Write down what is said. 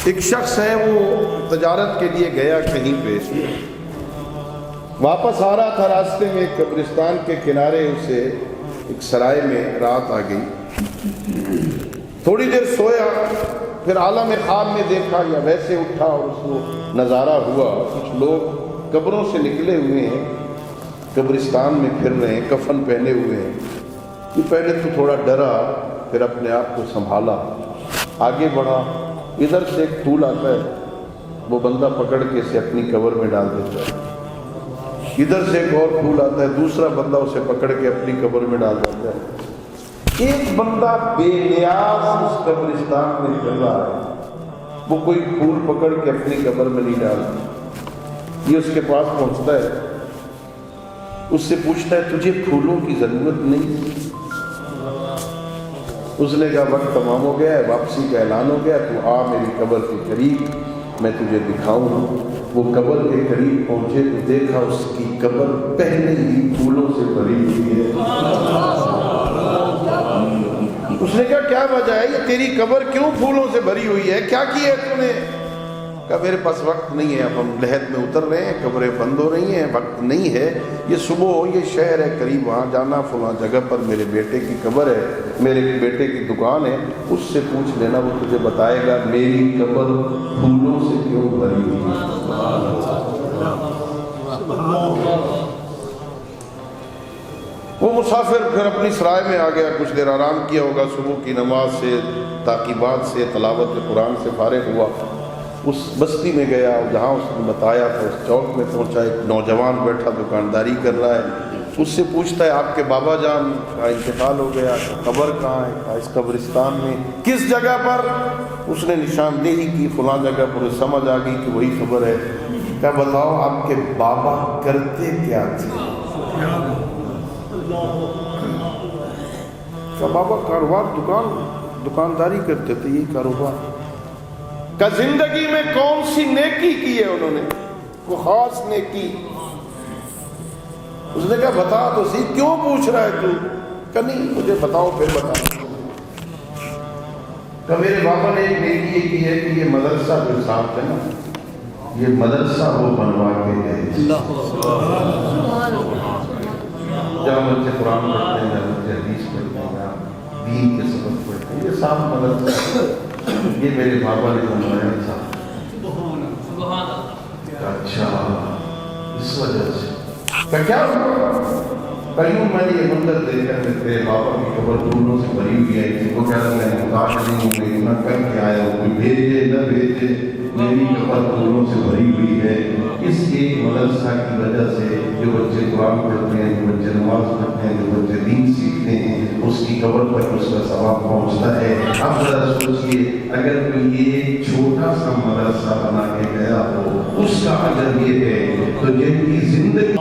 ایک شخص ہے وہ تجارت کے لیے گیا کہیں پہ، واپس آ رہا تھا، راستے میں ایک قبرستان کے کنارے اسے ایک سرائے میں رات آ گئی، تھوڑی دیر سویا، پھر عالم خواب میں دیکھا یا ویسے اٹھا اور اس کو نظارہ ہوا کچھ لوگ قبروں سے نکلے ہوئے ہیں، قبرستان میں پھر رہے ہیں، کفن پہنے ہوئے ہیں۔ یہ پہلے تو تھوڑا ڈرا، پھر اپنے آپ کو سنبھالا، آگے بڑھا، ادھر سے ایک پھول آتا ہے، وہ بندہ پکڑ کے اسے اپنی قبر میں ڈال دیتا ہے، ادھر سے ایک اور پھول آتا ہے، دوسرا بندہ اسے پکڑ کے اپنی قبر میں ڈال دیتا ہے۔ ایک بندہ بے نیاز اس قبرستان میں چل رہا ہے، وہ کوئی پھول پکڑ کے اپنی قبر میں نہیں ڈالتا، یہ اس کے پاس پہنچتا ہے، اس سے پوچھتا ہے تجھے پھولوں کی ضرورت نہیں؟ اس نے کہا وقت تمام ہو گیا ہے، واپسی کا اعلان ہو گیا، تو آ میری قبر کے قریب، میں تجھے دکھاؤں۔ وہ قبر کے قریب پہنچے تو دیکھا اس کی قبر پہلے ہی پھولوں سے بھری ہوئی ہے۔ اس نے کہا کیا وجہ ہے، یہ تیری قبر کیوں پھولوں سے بھری ہوئی ہے، کیا کیا ہے تم نے؟ کہا میرے پاس وقت نہیں ہے، اب ہم لحد میں اتر رہے ہیں، قبریں بند ہو رہی ہیں، وقت نہیں ہے، یہ صبح ہو، یہ شہر ہے قریب، وہاں جانا، فلاں جگہ پر میرے بیٹے کی قبر ہے، میرے بیٹے کی دکان ہے، اس سے پوچھ لینا، وہ تجھے بتائے گا میری قبر پھولوں سے کیوں بھری ہوئی ہے۔ وہ مسافر پھر اپنی سرائے میں آ گیا، کچھ دیر آرام کیا ہوگا، صبح کی نماز سے، تعقیبات سے، تلاوت قرآن سے فارغ ہوا، اس بستی میں گیا جہاں اس نے بتایا تھا، اس چوک میں پہنچا، ایک نوجوان بیٹھا دکانداری کر رہا ہے، اس سے پوچھتا ہے آپ کے بابا جان کا انتقال ہو گیا، قبر کہاں ہے؟ کہا اس قبرستان میں۔ کس جگہ پر؟ اس نے نشاندہی کی، فلاں جگہ پر، سمجھ آ گئی کہ وہی قبر ہے۔ کہا بتاؤ آپ کے بابا کرتے کیا تھے؟ کہا بابا کاروبار، دکانداری کرتے تھے، یہی کاروبار۔ کہ زندگی میں کون سی نیکی کی ہے انہوں نے، وہ خاص نیکی؟ اس نے کہا بتا تو سی، کیوں پوچھ رہا ہے تو؟ کہ نہیں مجھے بتاؤ پھر بتا۔ کہ میرے بابا نے ایک نیکی یہ کی ہے کہ یہ مدرسہ جو صاحب ہے نا، یہ مدرسہ وہ بنوا کے گئے، جہاں بچے قرآن پڑھتے ہیں، جہاں بچے حدیث پڑھتے ہیں، جہاں دین کے سبق پڑھتے ہیں، یہ صاحب مدرسہ، یہ میرے بابا نے بنوایا تھا۔ اچھا اس وجہ سے کیا کہیں میں نے یہ منظر دیکھا کہ میرے بابا کی قبر پھولوں سے بھری ہوئی ہے، کسی کو کہہ رہا میں محتاج نہیں ہوں، میں اتنا کر کے آیا ہوں، کوئی بھیجے نہ بھیجے، میری قبر پھولوں سے بھری ہوئی ہے۔ اس ایک مدرسہ کی وجہ سے جو بچے قرآن پڑھتے ہیں، جو بچے نماز پڑھتے ہیں، جو بچے دین سیکھتے ہیں، اس کی قبر پر اس کا ثواب پہنچتا ہے۔ اب ذرا سوچئے اگر کوئی یہ چھوٹا سا مدرسہ بنا کے گیا ہو، اس کا اجر یہ ہے تو جن کی زندگی